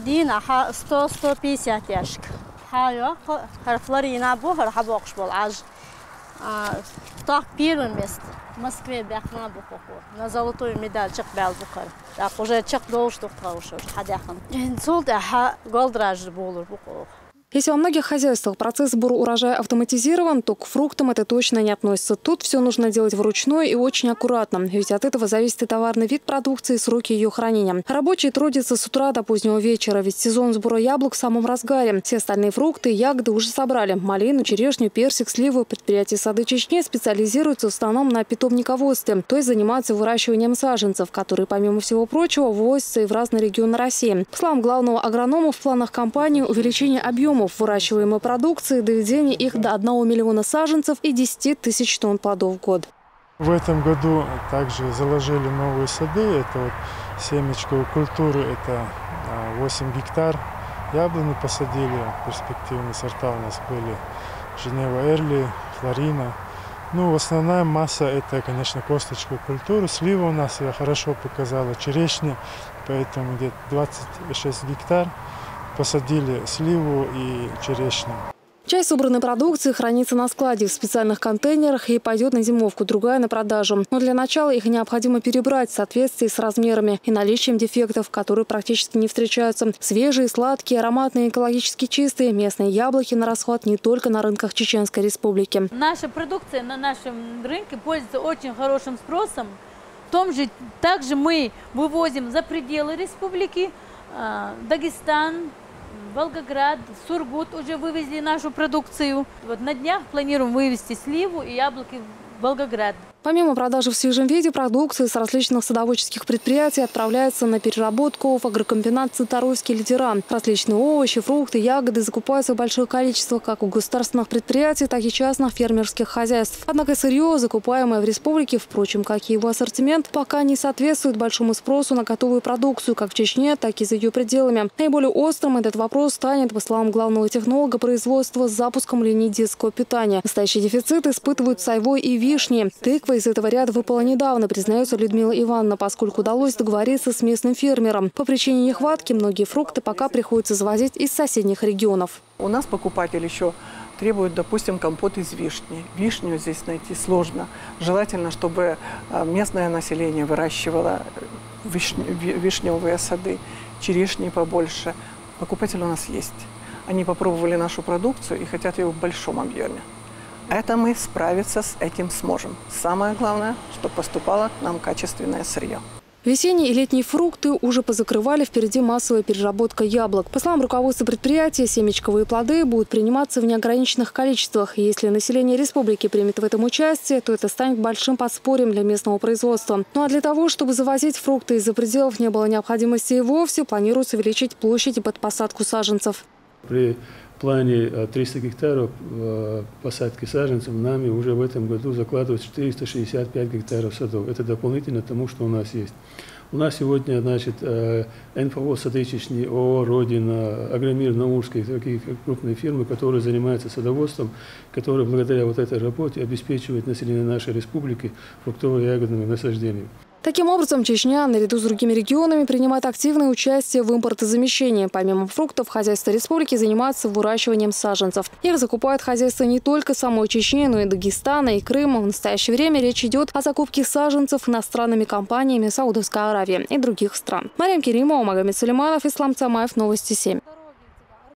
Дин 100-150 яшк. Хайо, Флорина бу, Хабокш бол аж. Так первое место. В Москве бяхна бухоху. На золотую медаль чек бял бухар. Так уже чек должен уже хадяхан. Инсулта голдраж болур бухох. Если во многих хозяйствах процесс сбора урожая автоматизирован, то к фруктам это точно не относится. Тут все нужно делать вручную и очень аккуратно, ведь от этого зависит и товарный вид продукции, и сроки ее хранения. Рабочие трудятся с утра до позднего вечера, ведь сезон сбора яблок в самом разгаре. Все остальные фрукты и ягоды уже собрали. Малину, черешню, персик, сливу. Предприятия «Сады Чечни» специализируются в основном на питомниководстве, то есть занимаются выращиванием саженцев, которые, помимо всего прочего, ввозятся и в разные регионы России. По словам главного агронома, в планах компании увеличение объема выращиваемой продукции, доведение их до 1 миллиона саженцев и 10 тысяч тонн плодов в год. В этом году также заложили новые сады. Это вот семечковые культуры, это 8 гектар. Яблони посадили, перспективные сорта у нас были Женева Эрли, Флорина. Ну, основная масса это, конечно, косточковые культуры. Слива у нас я хорошо показала, черешня, поэтому где-то 26 гектар. Посадили сливу и черешню. Часть собранной продукции хранится на складе в специальных контейнерах и пойдет на зимовку, другая на продажу. Но для начала их необходимо перебрать в соответствии с размерами и наличием дефектов, которые практически не встречаются. Свежие, сладкие, ароматные, экологически чистые местные яблоки на расход не только на рынках Чеченской Республики. Наша продукция на нашем рынке пользуется очень хорошим спросом. Также мы вывозим за пределы республики, Дагестан, Волгоград, Сургут уже вывезли нашу продукцию. Вот на днях планируем вывезти сливу и яблоки в Волгоград. Помимо продажи в свежем виде, продукции с различных садоводческих предприятий отправляется на переработку в агрокомбинат «Цитаровский лидеран». Различные овощи, фрукты, ягоды закупаются в больших количествах как у государственных предприятий, так и частных фермерских хозяйств. Однако сырье, закупаемое в республике, впрочем, как и его ассортимент, пока не соответствует большому спросу на готовую продукцию как в Чечне, так и за ее пределами. Наиболее острым этот вопрос станет, по словам главного технолога производства, с запуском линий детского питания. Настоящий дефицит испытывают с айвой и вишни. Тыква из этого ряда выпала недавно, признается Людмила Ивановна, поскольку удалось договориться с местным фермером. По причине нехватки многие фрукты пока приходится завозить из соседних регионов. У нас покупатель еще требует, допустим, компот из вишни. Вишню здесь найти сложно. Желательно, чтобы местное население выращивало вишневые сады, черешни побольше. Покупатель у нас есть. Они попробовали нашу продукцию и хотят ее в большом объеме. Это мы справиться с этим сможем. Самое главное, чтобы поступало к нам качественное сырье. Весенние и летние фрукты уже позакрывали, впереди массовая переработка яблок. По словам руководства предприятия, семечковые плоды будут приниматься в неограниченных количествах. И если население республики примет в этом участие, то это станет большим подспорьем для местного производства. Ну а для того, чтобы завозить фрукты из-за пределов не было необходимости и вовсе, планируется увеличить площадь под посадку саженцев. При плане 300 гектаров посадки саженцев нами уже в этом году закладывают 465 гектаров садов. Это дополнительно тому, что у нас есть. У нас сегодня, значит, НФО «Сады Чечни», ООО «Родина», Агромир, Наурские, такие крупные фирмы, которые занимаются садоводством, которые благодаря вот этой работе обеспечивают население нашей республики фруктово-ягодными насаждениями. Таким образом, Чечня, наряду с другими регионами, принимает активное участие в импортозамещении. Помимо фруктов, хозяйства республики занимаются выращиванием саженцев. Их закупают хозяйства не только самой Чечни, но и Дагестана, и Крыма. В настоящее время речь идет о закупке саженцев иностранными компаниями Саудовской Аравии и других стран. Мария Керимова, Магомед Сулейманов, Ислам Цамаев, Новости 7.